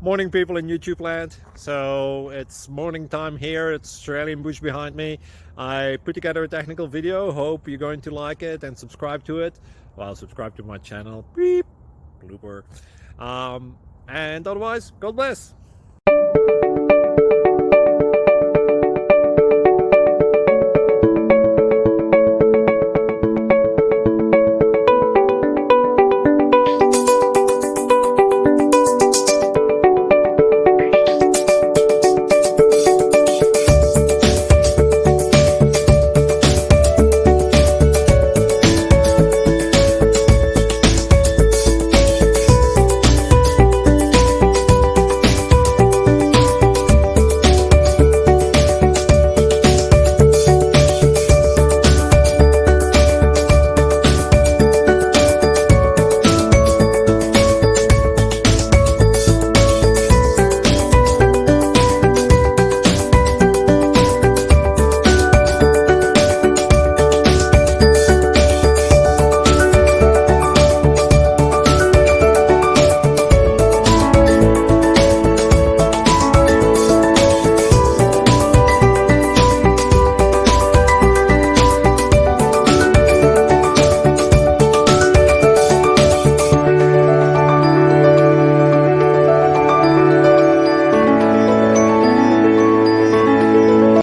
Morning, people in YouTube land. So it's morning time here. It's Australian bush behind me. I put together a technical video. Hope you're going to like it and subscribe to it. Well, subscribe to my channel. Beep. Blooper. And otherwise, God bless.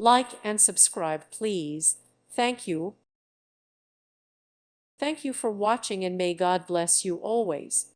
Like and subscribe, please. Thank you. Thank you for watching, and may God bless you always.